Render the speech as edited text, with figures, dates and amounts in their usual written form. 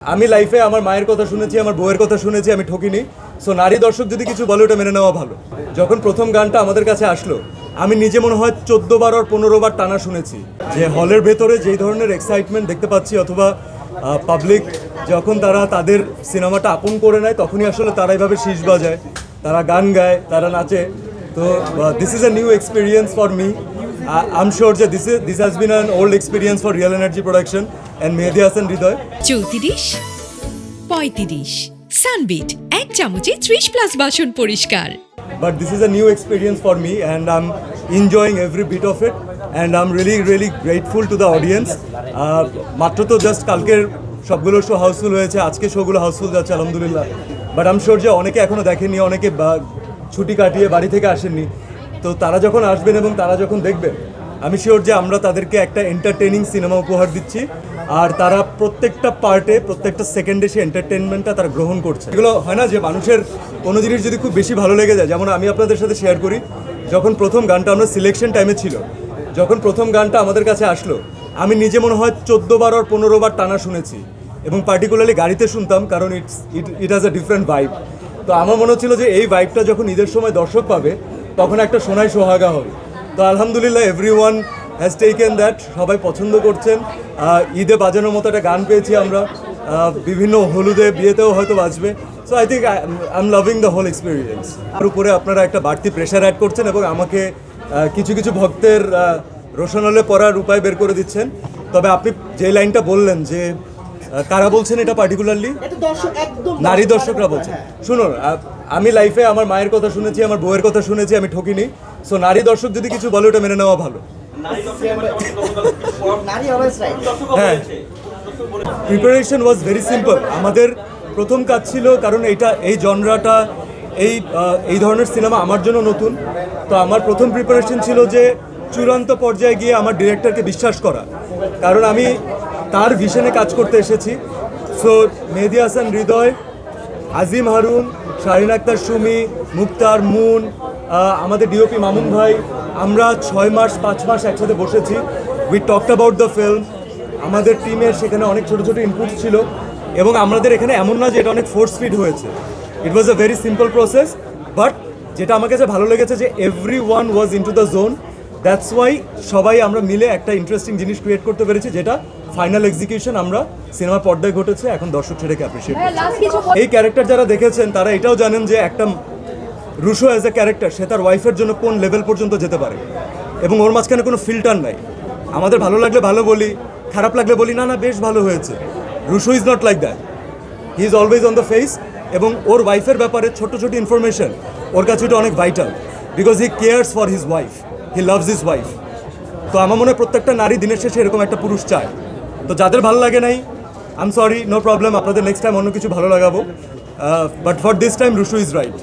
আমি লাইফে আমার মায়ের কথা শুনেছি, আমার বউয়ের কথা শুনেছি, আমি ঠকিনি। সো নারী দর্শক যদি কিছু বলে ওটা মেনে নেওয়া ভালো। যখন প্রথম গানটা আমাদের কাছে আসলো, আমি নিজে মনে হয় 14 বার আর 15 বার টানা শুনেছি। যে হলের ভেতরে যেই ধরনের এক্সাইটমেন্ট দেখতে পাচ্ছি, অথবা পাবলিক যখন তারা তাদের সিনেমাটা আপন করে নেয়, তখনই আসলে তারা এইভাবে শীষ বাজায়, তারা গান গায়, তারা নাচে। তো this is a new experience for me. I'm sure that this has been an old experience for Real Energy Production and Mehdi Hasan Hridoy. 34 35 Sunbit এক চামচে 30+ বাসন পরিষ্কার। But this is a new experience for me and I'm enjoying every bit of it and I'm really grateful to the audience. মাত্র তো just কালকের সবগুলো show Housefull হয়েছে, আজকে শোগুলো হাউসফুল যাচ্ছে আলহামদুলিল্লাহ। বাট আই এম শিওর যে অনেকে এখনও দেখেননি, অনেকে ছুটি কাটিয়ে বাড়ি থেকে আসেননি। তো তারা যখন আসবেন এবং তারা যখন দেখবেন, আমি শিওর যে আমরা তাদেরকে একটা এন্টারটেইনিং সিনেমা উপহার দিচ্ছি। আর তারা প্রত্যেকটা পার্টে, প্রত্যেকটা সেকেন্ডে সে এন্টারটেনমেন্টটা তারা গ্রহণ করছে। এগুলো হয় না যে মানুষের কোনো জিনিস যদি খুব বেশি ভালো লেগে যায়, যেমন আমি আপনাদের সাথে শেয়ার করি, যখন প্রথম গানটা আমরা সিলেকশন টাইমে ছিল, যখন প্রথম গানটা আমাদের কাছে আসলো, আমি নিজে মনে হয় 14 বার আর 15 বার টানা শুনেছি, এবং পার্টিকুলারলি গাড়িতে শুনতাম, কারণ it has a different vibe. তো আমার মনে হচ্ছিল যে এই ভাইবটা যখন ঈদের সময় দর্শক পাবে, তখন একটা সোনাই সোহাগা হবে। তো আলহামদুলিল্লাহ এভরিওয়ান হ্যাজ টেকেন দ্যাট, সবাই পছন্দ করছেন। ঈদে বাজানোর মতো একটা গান পেয়েছি আমরা, বিভিন্ন হলুদে বিয়েতেও হয়তো বাজবে। So I think I am loving the whole experience. তার উপরে আপনারা একটা বাড়তি প্রেশার অ্যাড করছেন এবং আমাকে কিছু ভক্তের রোশনালে পড়ার উপায় বের করে দিচ্ছেন। তবে আপনি যে লাইনটা বললেন যে কারা বলছেন এটা পার্টিকুলারলি, নারী দর্শকরা বলছেন। শুনুন, আমি লাইফে আমার মায়ের কথা শুনেছি, আমার বউয়ের কথা শুনেছি, আমি ঠকিনি। সো নারী দর্শক যদি কিছু বলে ওটা মেনে নেওয়া ভালো। হ্যাঁ, প্রিপারেশন ওয়াজ ভেরি সিম্পল। আমাদের প্রথম কাজ ছিল, কারণ এই জনরাটা, এই ধরনের সিনেমা আমার জন্য নতুন। তো আমার প্রথম প্রিপারেশন ছিল যে চূড়ান্ত পর্যায়ে গিয়ে আমার ডিরেক্টরকে বিশ্বাস করা, কারণ আমি তার ভিশনে কাজ করতে এসেছি। সো মেহেদী হাসান হৃদয়, আজিম হারুন, শাহিন আক্তার সুমি, মুক্তার, মুন, আমাদের ডিওপি মামুন ভাই, আমরা 6 মাস 5 মাস একসাথে বসেছি। We talked about the film. আমাদের টিমের সেখানে অনেক ছোটো ইনপুটস ছিল, এবং আমাদের এখানে এমন না যে এটা অনেক ফোর্স ফিড হয়েছে। It was a very simple process. But যেটা আমার কাছে ভালো লেগেছে যে everyone was into the zone. That's why সবাই আমরা মিলে একটা ইন্টারেস্টিং জিনিস ক্রিয়েট করতে পেরেছি, যেটা ফাইনাল এক্সিকিউশন আমরা সিনেমার পর্দায় ঘটেছে। এখন দর্শক সেটাকে অ্যাপ্রিসিয়েট করছে। এই ক্যারেক্টার যারা দেখেছেন তারা এটাও জানেন যে একটা রুশো অ্যাজ এ ক্যারেক্টার, সে তার ওয়াইফের জন্য কোন লেভেল পর্যন্ত যেতে পারে, এবং ওর মাঝখানে কোনো ফিল্টার নাই। আমাদের ভালো লাগলে ভালো বলি, খারাপ লাগলে বলি না বেশ ভালো হয়েছে। Rusho is not like that, he is always on the face. এবং ওর ওয়াইফের ব্যাপারে ছোট ইনফরমেশন ওর কাছে এটা অনেক vital, because he cares for his wife, he loves his wife. তো আমার মনে হয় প্রত্যেকটা নারী দিনের শেষে এরকম একটা পুরুষ চায়। তো যাদের ভালো লাগে নাই, I am sorry, no problem, আপনাদের নেক্সট টাইম অন্য কিছু ভালো লাগাবো। বাট ফর দিস টাইম রুশো ইজ রাইট।